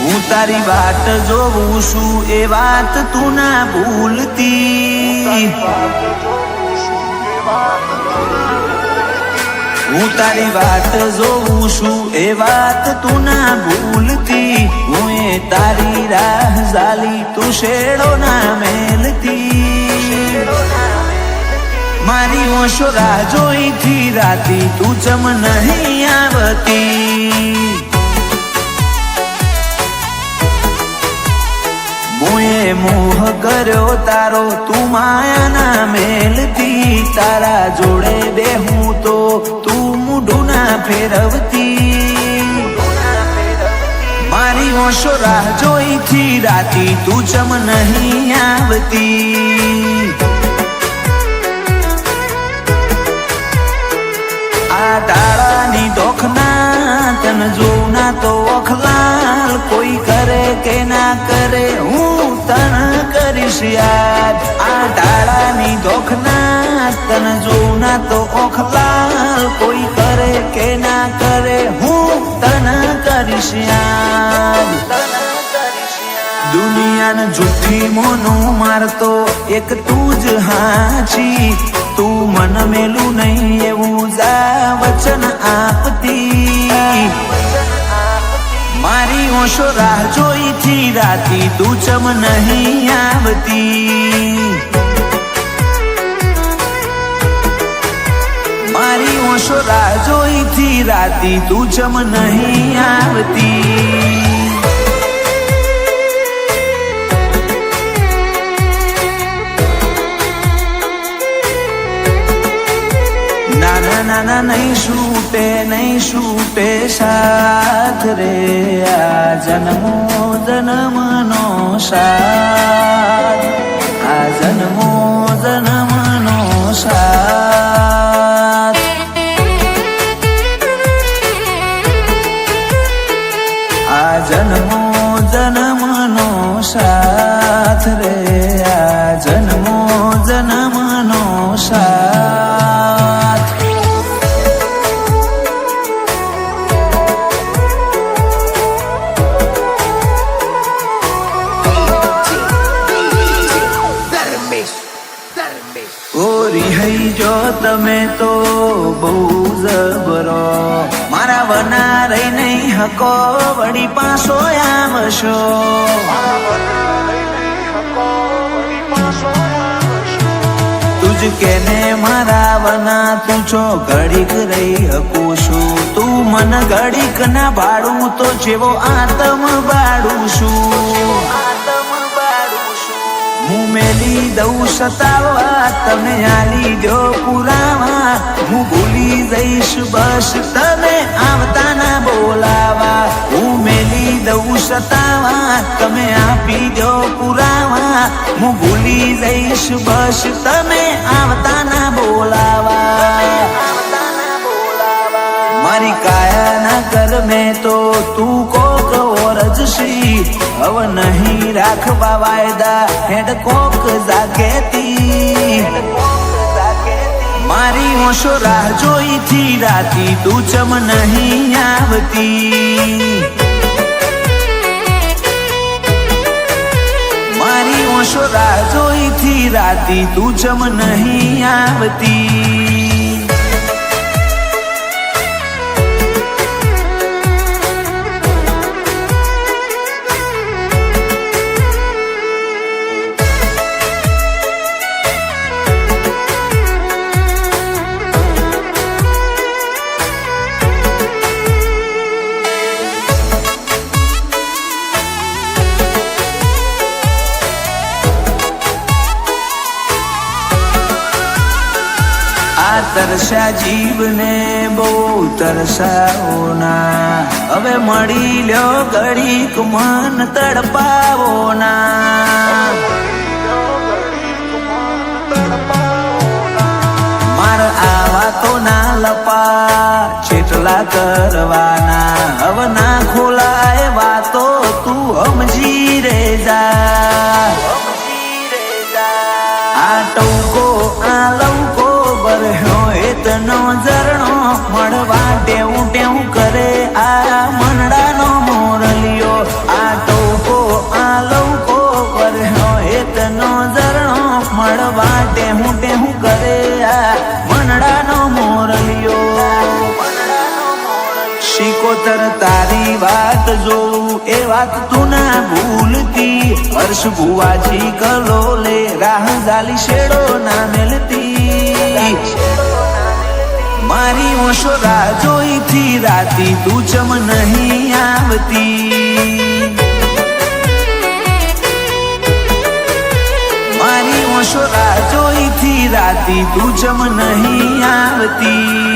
હું તારી વાટ જોઉં છું એ વાત તું ના ભૂલતી, હું તારી વાટ જોઉં છું એ વાત તું ના ભૂલતી, હું એ તારી રાહ ઝાલી તું શેડો ના મેલતી, મારી ઓશો રાહ જોઈ થી રાતી તું ચમ નહીં આવતી, મોએ મોહ કર્યો તારો તું માયા ના મેલતી, તારા જોડે બેહું તો તું મૂઢું ના ફેરવતી, મારી ઓશો રાહ જોઈ થી રાતી તું ચમ નહીં આવતી, આ ડાળાની ડોખના તન જોઉં ના તો ઓખલાલ, કોઈ કરે કે ના કરે હું તન કરીશ યાદ, આ ડાળાની ડોખના તન જોઉં ના તો ઓખલાલ, કોઈ કરે કે ના કરે હું તન કરીશ યાદ, દુનિયાને જુઠ્ઠી મોનું મારતો એક તું જ હાચી, તું મન મેલું નહીં એવું જા વચન આપતી, મારી ઓશો રાહ જોઈ થી રાતી તું ચમ નહીં આવતી, મારી ઓશો રાહ જોઈ થી રાતી તું ચમ નહીં આવતી, નાના નહીં છૂટે સાથ રે, આ જન્મો જન્મનો સાથ, આ જન્મો જન્મનો સાથ, આ જન્મો જન્મનો સાથ રે, આ જન્મો જન્મનો સાથ, રિહાઈ જો તમે તો બહુ જબરો, મારા વના રહી નહીં હકો વળી પાછો આવશો, તુજ કેને મારા વના તું છો ઘડીક રહી હકું છું, તું મન ઘડીક ના ભાડું તો જેવો આતમ બાળું છું, હું મેલી દઉં સતાવા તમે આલી દો પુરાવા, હું ભૂલી જઈશ બસ તમે આવતા ના બોલાવા, હું મેલી દઉં સતાવા તમે આપી દો પુરાવા, હું ભૂલી જઈશ બસ તમે આવતા ના બોલાવા, મારી કાયા ના કર મેં તો તું કોક ઓરજશી, હવે નહીં રાખવા વાયદા હેડ કોક જાગેતી, મારી ઓશો રાહ જોઈ થી રાતી તું ચમ નહીં આવતી, મારી ઓશો રાહ જોઈ થી રાતી તું ચમ નહીં આવતી, તરસા જીવને બહુ તરસાવો ના, હવે મળી લ્યો ઘડીક મન તડપાવો ના, માર આવા તો ના લપા છેટલા કરવાના, હવે ના ખોલાય વાતો તું સમજી રે જા, આ ટૌકો આ લૌકો બરહ્યો એતનો ઝરણો મળવા ટેવું ટેવું કરે આ મનડાનો મોરલિયો, આ સિકોતર તારી વાત જોઉં એ વાત તું ના ભૂલતી હર્ષ ભુવાજી કલોલે રાહ જાલી શેડો ના મેલતી મારી ઓશો રાહ જોઈ થી રાતી તું ચમ નહીં આવતી મારી ઓશો રાહ જોઈ થી રાતી તું ચમ નહીં આવતી